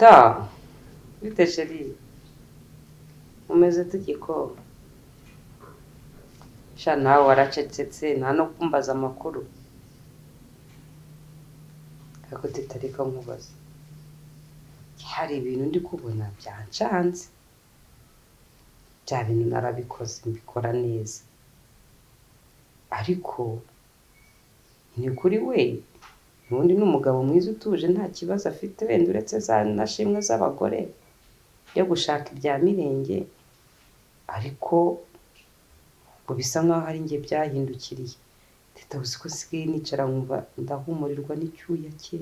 Teta, bite chérie? Umeze tugiko? Sha nawe waracecetse nta no kumbaza amakuru. Ariko Teta reka nkubaza. Hari ibintu ndi kubona byancanze. Bya bintu narabikoze mbikora neza. Ariko ni kuri we ubundi n'umugabo mwiza utuje nta kibazo afite wenda uretse za nashimwe z'abagore yo gushaka ibya mirenge, ariko ngo bisa nkaho ari njye byahindukiriye. Teta uzi ko sigaye nicara nkumva ndahumurirwa n'icyuya cye,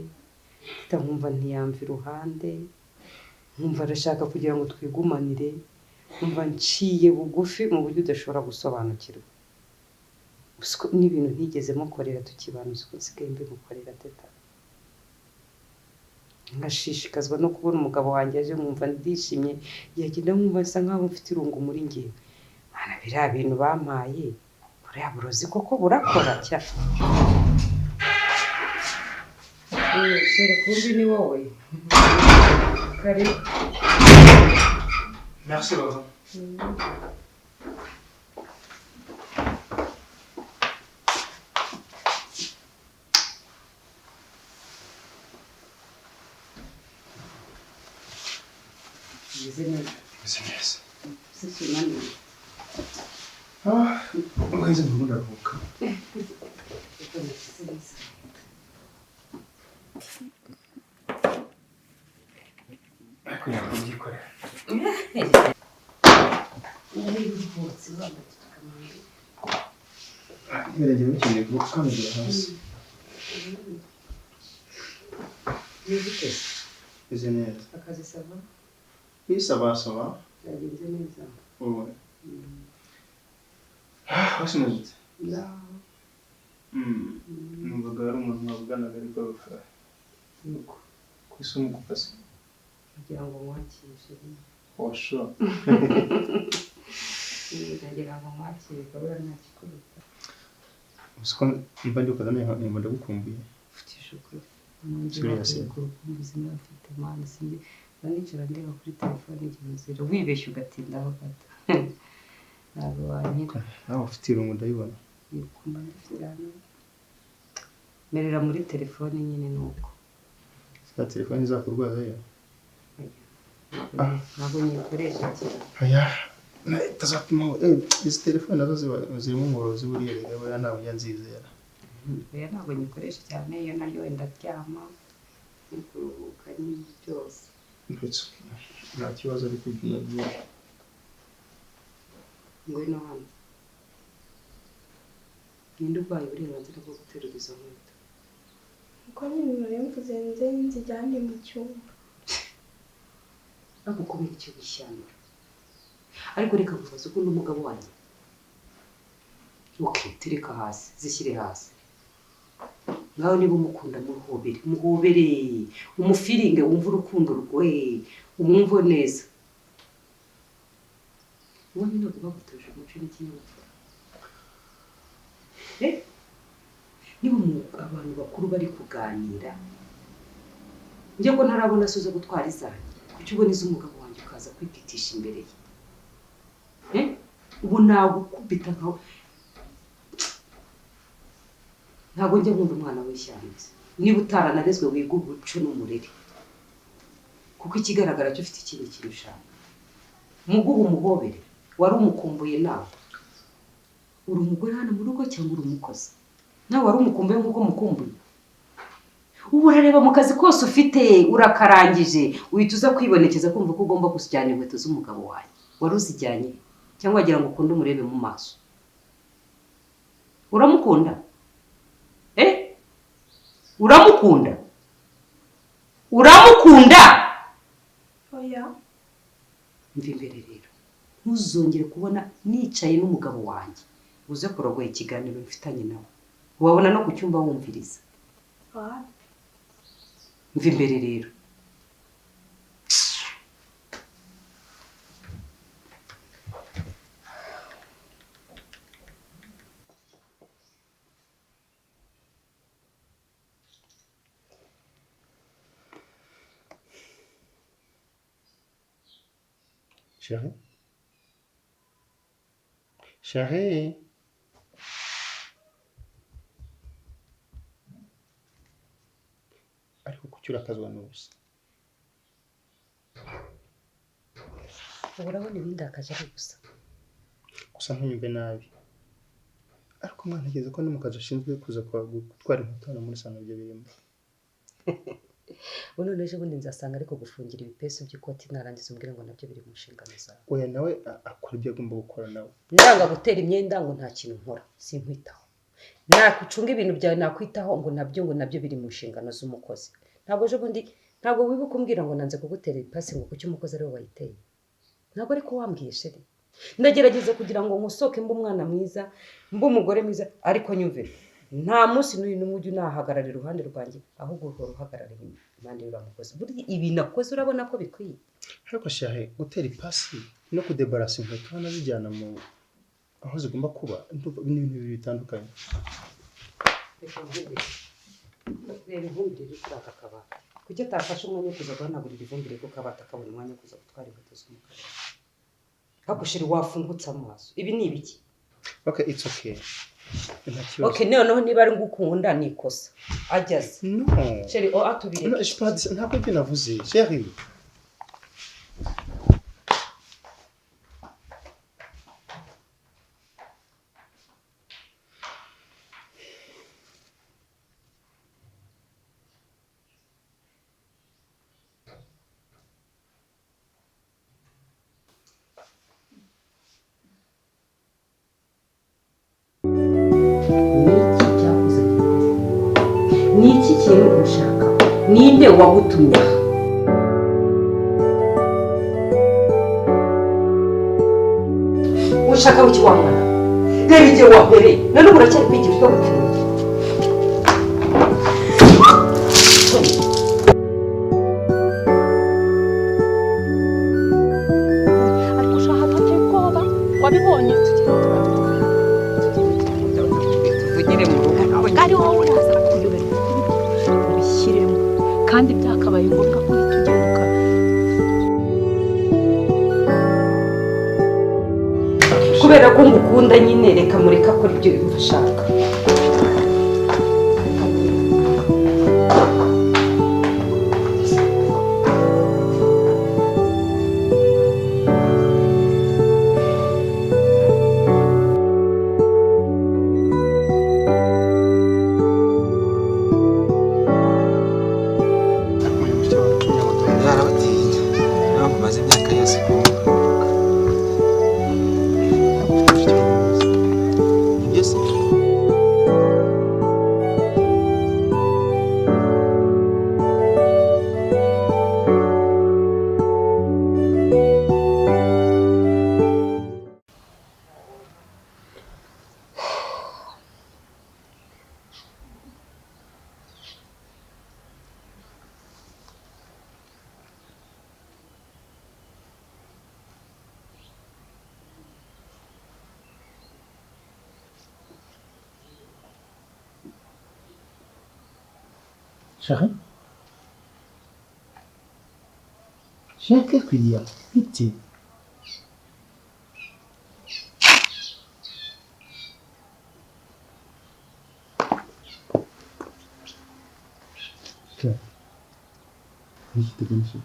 Teta nkumva ntiyamva iruhande, nkumva arashaka kugira ngo twigumanire, nkumva nciye bugufi mu buryo udashobora gusobanukirwa. N'ibintu ntigeze mukorera tukibana uzi ko nsigaye mbimukorera Teta. Nkashishikazwa no kubona umugabo wanjye aje nkumva ndishimye, yagenda nkumva bisa nkaho mfite irungu muri njyewe. Mana biriya bintu bampaye buriya burozi koko burakora cyane. Shere kumbi ni wowe. Karibu. Merci Laura. Business. Sisi nani? Ukaiza ndugu ndaruhuka. Kugira ngo mbyikorere. Ngerageza bikeneye gukandagira hasi. Business. Akazi sava? Oui, ça va. Yagenze neza. Ouais. Wasi muzite? Ya. Numvaga ari umuntu mwavuganaga ariko rufara. Nuko. Kwisumu kupasi. Kugira ngo mwakishe. Oh, sure. Kugira ngo mwakishe kabura nta kikuruta. Usiko mba ndi ukazana nyuma ndagukumbuye. Ufite ishukuru. Serious. Ubuzima bafite mani simbi. Banicara ndeba kuri telefone igenzura wibeshye ugatindaho gato. Ntabwo wanyita. Nawe ufite irungu ndayibona. Yukumba ndafirana. Merera muri telefone nyine nuko. Sa telefone izakurwaza yo. Ntabwo nyikoresha cyane. Aya. Tazatuma izi telefone nazo zirimo umurozi buriye rero ntabwo njya nzizera. Oya ntabwo nyikoresha cyane iyo nayo ndaryama. Kuruhuka n'ibyo byose. Nta kibazo ari kugira ngo ngwino hano. Ninde ubaye uburenganzira bwo guterura izo nkweto? Uko nyine nari mvuze nzijyane mu cyumba. Ako kubera icyo gishyano. Ariko reka kuvuza uko n'umugabo wanjye. Tereka hasi, zishyire hasi. Ngaho niba umukunda muhobere, umufiringe wumva urukundo rwe, umwumvo neza. Uwo nyine bagutuje umuco n'ikinyabupfura. Niba abantu bakuru bari kuganira, njye ko ntarabona asuza gutwara izanjye, kuki ubona iz'umugabo wanjye ukaza kwipitisha imbere ye? Ubu nagukubita nkawe. Ntabwo njya nkunda umwana w'ishyamba. Niba utaranarezwe wiga ubuco n'umurere. Kuko ikigaragara cyo ufite ikindi kintu ushaka. Muguhe umuhobere, wari umukumbuye nawe. Uri umugore hano mu rugo cyangwa uri umukozi? Nawe wari umukumbuye nk'uko mukumbuye. Ubu urareba mu kazi kose ufite urakarangije, uhita uza kwibonekeza kumva ko ugomba gusijyana inkweto z'umugabo wawe. Wari uzijyanye cyangwa wagira ngo ukunde umurebe mu maso? Uramukunda? Uramukunda? Oya. Mva imbere rero. Ntuzongere kubona nicaye n'umugabo wanjye. Uze kurogoya ikiganiro mfitanye nawe. Wabona no ku cyumba wumviriza. Mva imbere rero. Chérie? Chérie? Ariko kuki urakazwa n'ubusa? urabona ibindi akaje ari gusa Gusa ntunyumve nabi. Ariko mwana ageze ko no mu kazi ashinzwe kuza gutwara inkweto hano muri sano byo birimo. ubu n'ejo bundi nzasanga ariko gufungira ibipesu by'ikoti narangiza umbwire ngo nabyo biri mu nshingano zawe. Oya nawe akora ibyo agomba gukora nawe. Ndanga gutera imyenda ngo nta kintu nkora sinkwitaho. Nakucunga ibintu byawe nakwitaho ngo nabyo biri mu nshingano z'umukozi. Ntabwo ejo bundi ntabwo wibuka umbwira ngo nanze kugutera ipasi ngo kuki umukozi ari we wayiteye. Ntabwo ariko wambwiye sheri. Ndagerageza kugira ngo nkusoke mbe umwana mwiza, mbe umugore mwiza ariko nyumve. Nta munsi n'uyu n'umujyi unahagarara iruhande rwanjye ahubwo uhora uhagarara impande y'uramukozi. Buri ibi nakoze urabona ko bikwiye. Ariko shahe gutera ipasi no kudebarasa inkweto hano bijyana mu aho zigomba kuba n'ibintu bibiri bitandukanye. Reba ivumbire riri kuri aka kabati. Kuki utafashe umwanya wo kuza guhanagurira ivumbire ku kabati akabona umwanya wo kuza gutwara inkweto z'umukara? Hakushira wafungutse amaso. Ibi ni ibiki? Okay, it's okay. Okay, noneho niba ari ngukunda nikosa. Ajyaze. No. Chérie, atubire. No, je pas ntabwo ibyo navuze. Chérie. Niki kintu ushaka? Ninde wagutumye? Ushaka wiki wamwana? Reba igihe wahereye. None uracyari kwigira icyo gutumye. ariko ushaka ateye ubwoba wabibonye Tuvugire mu rugo. ari wowe uraza kuyoberwa ubishyiremo kandi byakabaye ngombwa ko tugenda kubera ko ngukunda nyine reka mureka akora ibyo bimfashaka. Chérie? Chérie, qu'est-ce qu'il y a? Pitié. Chérie. Ni iki tegereje?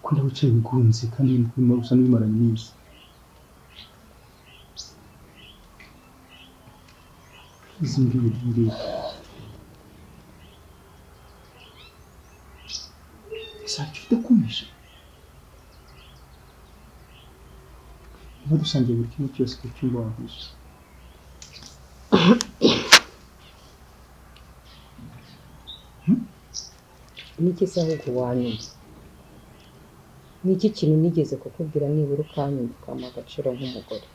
Ko nawe wicaye wigunze kandi urimo usa n'ubimaranye iminsi. Izi mbwira. Icyo udakomeje niba dusangiye buri kimwe cyose ku cyumba wahuje Niki se ahubwo wanyuma? Niki kintu nigeze kukubwira nibura ukanyumva ukampa agaciro nk'umugore?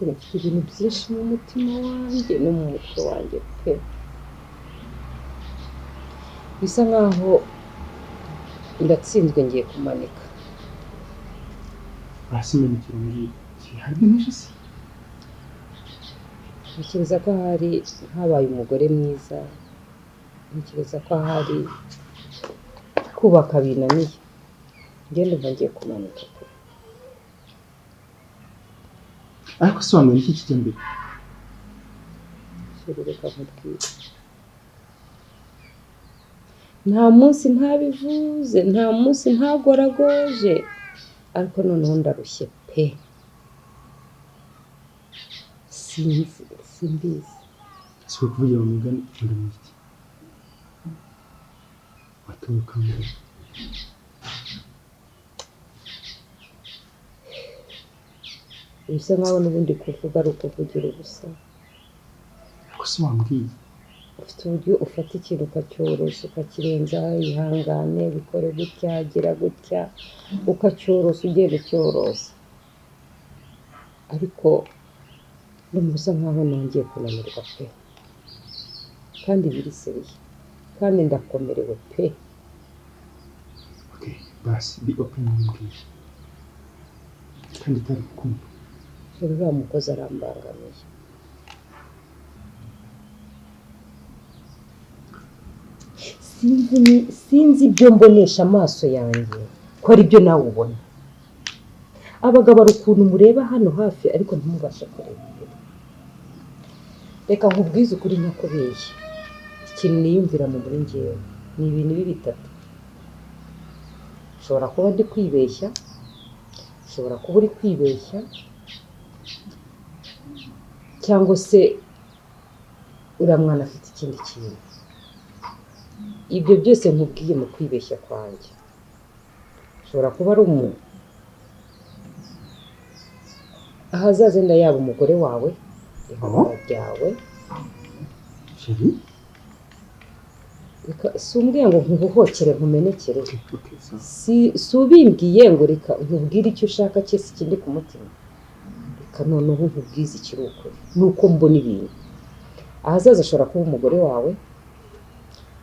Mfite ibintu byinshi mu mutima wanjye no mu mutwe wanjye pe. Bisa nkaho ndatsinzwe ngiye kumanika. urasimenekera muri harimo n'ejo se Ntekereza ko hari habaye umugore mwiza ntekereza ko ahari kubaka binaniye ngende mba ngiye kumanuka ariko se wamenya iki kijya mbere reka nkubwire nta munsi ntabivuze nta munsi ntagoragoje ariko noneho ndarushye pe simbizi si ukuvugira mu migani ndamenya iki waturuka mbere bisa nkaho n'ubundi kuvuga ari ukuvugira ubusa ariko se wambwiye ufite uburyo ufata ikintu ukacyoroshya ukakirenza ihangane bikore gutya gira gutya ukacyoroshya ugenda ucyoroshya ariko bisa nkaho nongeye kunanirwa pe kandi biri seriye kandi ndakomerewe pe okay basi be open mbwira kandi utari kumva uriya mukozi arambangamiye sinzi ibyo mbonesha amaso yanjye ko ari byo nawe ubona abagabo ari ukuntu mureba hano hafi ariko ntimubashe kureba imbere reka nkubwize ukuri nyakubeshya ikintu niyumvira mu muri ngewe ni ibintu bitatu ushobora kuba ndi kwibeshya ushobora kuba uri kwibeshya cyangwa se uriya mwana afite ikindi kintu ibyo byose nkubwiye mu kwibeshya kwanjye ushobora kuba ari umuntu ahazaza nda yaba umugore wawe ihora ryawe si umbwiye ngo nkubuhokere nkumenekere si ubimbwiye ngo reka nkubwire icyo ushaka cyose ikindi ku mutima reka noneho nkubwize ikiri ukuri nuko mbona ibintu ahazaza ashobora kuba umugore wawe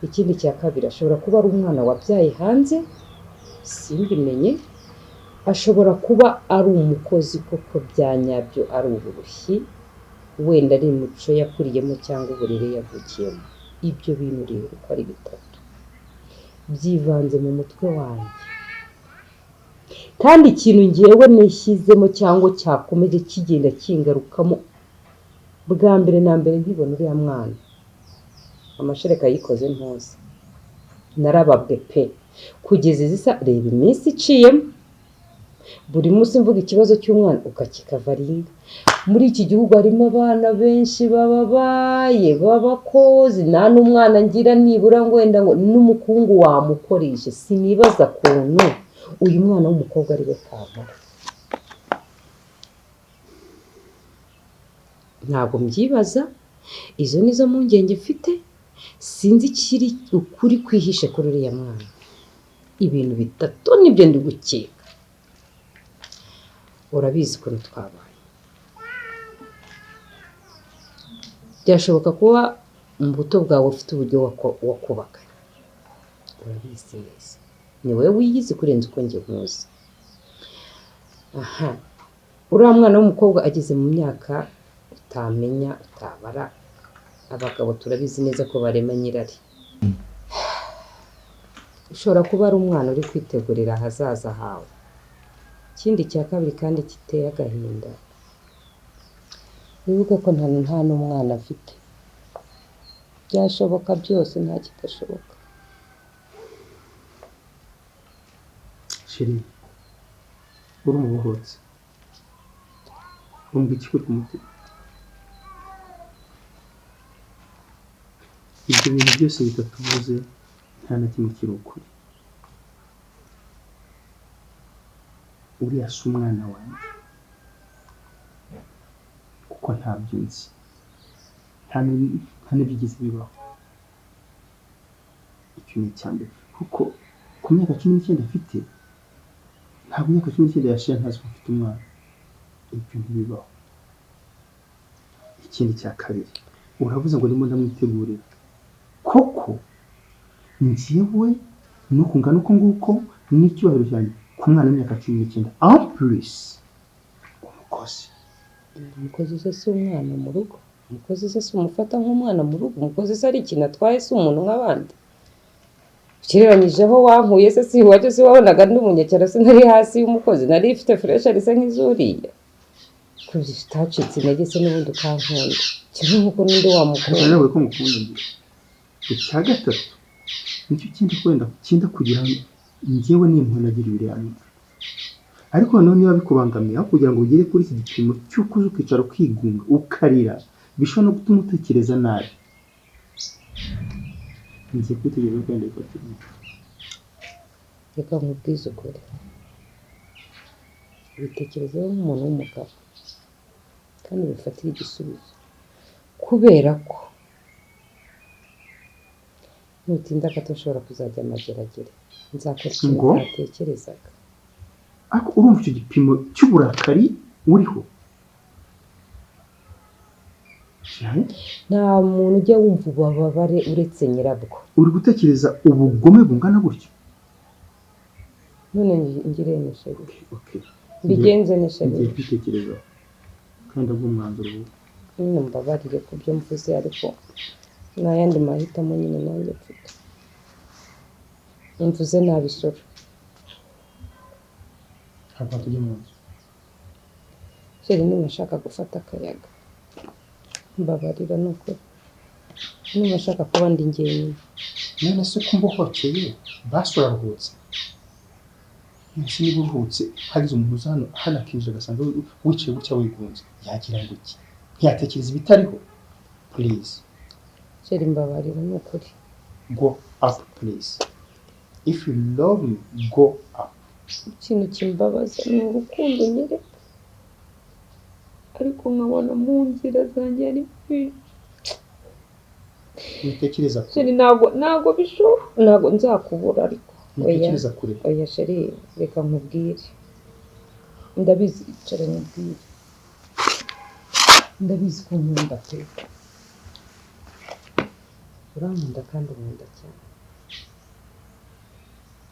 ikindi cya kabiri ashobora kuba ari umwana wabyaye hanze simbimenye ashobora kuba ari umukozi koko bya nyabyo ari uburushyi wenda ari imico yakuriyemo cyangwa uburere yavukiyemo ibyo bintu rero uko ari bitatu byivanze mu mutwe wanjye kandi ikintu ngewe nishyizemo cyangwa cyakomeje kigenda kingarukamo bwa mbere na mbere nkibona uriya mwana amashereka yikoze ntose narababwe pe kugeza izisa reba iminsi iciyemo buri munsi mvuga ikibazo cy'umwana ukakikavaringa muri iki gihugu harimo abana benshi bababaye b'abakozi nta n'umwana ngira nibura ngo wenda ngo n'umukungu wamukoreshe sinibaza kuntu uyu mwana w'umukobwa ari we Kampala ntabwo mbyibaza izo nizo mpungenge mfite sinzi ikiri ukuri kwihishe kuri uriya mwana ibintu bitatu nibyo ndi gukeka urabizi ukuntu twabaye byashoboka kuba mu buto bwawe ufite uburyo wo kubaka urabizi neza ni wowe wiyizi kurenza uko njye nkuzi aha uriya mwana w'umukobwa ageze mu myaka utamenya utabara abagabo turabizi neza ko barema nyirari ushobora kuba ari umwana uri kwitegurira ahazaza hawe ikindi cya kabiri kandi giteye agahinda wibuke ko nta n'umwana afite byashoboka byose nta kidashoboka sheri uri umubohotsi wumva ikikuri ku mutima ibyo bintu byose bitatu uvuze nta na kimwe kiri ukuri uriya si umwana wanjye kuko ntabyo nzi nta n'ibyigeze bibaho icyo ni icya mbere kuko ku myaka 19 afite ntabwo imyaka 19 yashize ntazi ko afite umwana ibyo ntibibaho ikindi cya kabiri uravuze ngo ndimo ndamwitegurira koko njyewe nuko ngana uko nguko n'icyubahiro cyanjye ku mwana w'imyaka 19 en plus umukozi umukozi se si umwana mu rugo umukozi se si umufata nk'umwana mu rugo, umukozi se ari ikintu atwaye si umuntu nk'abandi. Ugereranyije aho wankuye se si iwacu si wabonaga ndi umunyekera sinari hasi y'umukozi, nari ifite fureshi rise nk'izuriya. Kubyo utacitse intege se n'ubundi ukankunda, kimwe nk'uko n'undi wamukunda. nawe ko mukunda ngira icya gatatu nicyo kinda kugira ngo njyewe n'impuhwe nagira ibiremwa, ariko noneho niba bikubangamiye aho kugira ngo ugere kuri iki gipimo cy'uko uza ukicara ukigunga ukarira bishobora no gutuma utekereza nabi. ngiye kwitegereza kwenda ifatira Reka nkubwize ukuri, bitekerezeho nk'umuntu w'umugabo kandi bifatire igisubizo, kubera ko nutinda gato ushobora kuzajya amageragere, nzakora ikintu utatekerezaga. ariko urumva icyo gipimo cy'uburakari uriho. Nta muntu ujya wumva ububabare uretse nyirabwo. uri gutekereza ubugome bungana gutyo? None ngire nisheri, mbigenze nisheri, ngiye kwitekerezaho kandi abwo umwanzuro ubu nyine mbabarire ku byo mvuze, ariko nta yandi mahitamo nyine nanjye mfite. Mvuze nabi soro. ntabwo tujya mu nzu. Sheri niba ushaka gufata akayaga mbabarira nuko niba ushaka kuba ndi njyenyine. none se ko mbohokeye basuraruhutse ese niba uruhutse hagize umuntu uza hano akinjira agasanga wicaye gutya wigunze yagira ngo iki? ntiyatekereza ibitariho? please Sheri mbabarira nukuri. go up please. if you love me go up. Ikintu kimbabaza ni urukundo nyereka, ariko nkabona mu nzira zanjye ari witekereza kure. Sheri ntabwo bishoboka, ntabwo nzakubura, ariko witekereza kure. oya Sheri reka nkubwire, ndabizi icara nkubwire, ndabizi ko nkunda pe, urankunda kandi unkunda cyane.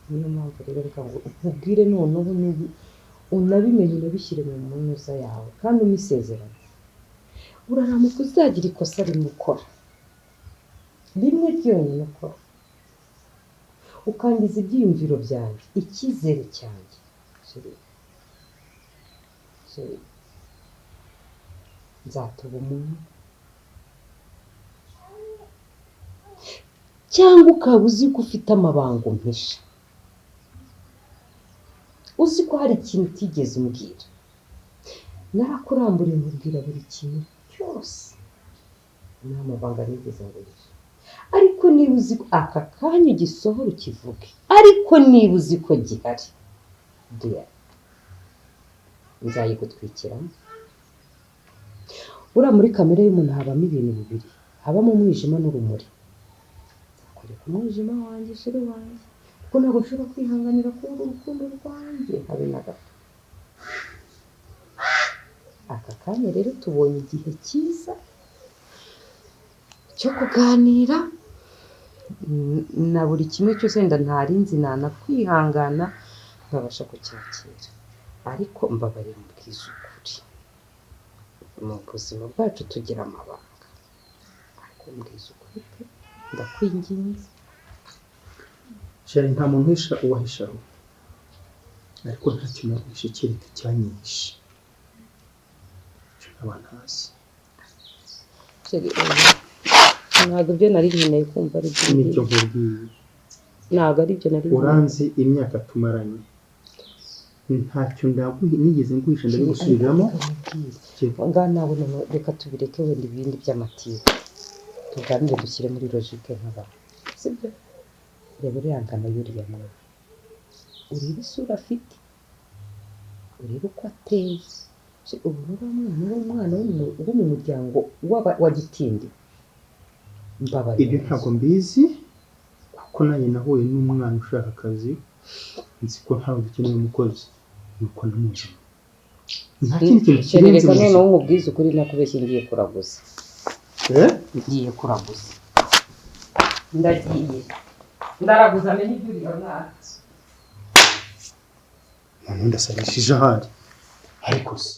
Niyo mpamvu rero reka ngo nkubwire noneho unabimenye unabishyire mu munuza yawe kandi umisezerane. Uraramuka uzagira ikosa rimwe ukora, rimwe ryonyine ukora, ukangiza ibyiyumviro byanjye, icyizere cyanjye, Sheri nzatuba umuntu, cyangwa ukaba uzi ko ufite amabanga umpisha, uzi ko hari ikintu utigeze umbwira, narakuramburiye nkubwira buri kintu cyose, nta mabanga nigeze ngurisha. Ariko niba uzi ko aka kanya ugisohora ukivuge, ariko niba uzi ko gihari nzayigutwikiramo. Uriya muri kamere y'umuntu habamo ibintu bibiri, habamo umwijima n'urumuri. Nzakwereka umwijima wanjye Sheri wanjye, kuko ntabwo nshobora kwihanganira kubura urukundo rwanjye habe na gato. Aka kanya rero tubonye igihe cyiza cyo kuganira na buri kimwe cyose, wenda ntarinzi nanakwihangana nkabasha kucyakira, ariko mbabarira mbwiza ukuri, mu buzima bwacu tugira amabanga, ariko mbwiza ukuri pe, ndakwinginze. Sheri nta muntu uhisha uwahishaho, ariko nta kintu naguhishe kereka icyanyishe abantu hasi. Sheri ntabwo ibyo nari nkeneye kumva ari byo n'ibyo nkubwiye, ntabwo ari byo nari uranzi imyaka tumaranye, ntacyo nigeze nguhisha ndabigusubiramo. ngaha nawe reka tubireke, wenda ibindi by'amatiku tuganire dushyire muri logike nk'abantu, sibyo? Reba urihangana y'uriya mwana, urebe isura afite, urebe uko ateye. Ubu n'umwana wo mu muryango wa Gitindi. Mbabarira, ibyo ntabwo mbizi kuko nanjye nahuye n'umwana ushaka akazi, nzi ko ntabwo dukeneye umukozi, nuko namuzi. Nta kindi kintu kirenze reka noneho nkubwize ukuri, nakubeshye ngiye kuraguza. Ngiye kuraguza, ndaraguza amenye ibyo uriya mwana. none ndasabishije ahari ariko se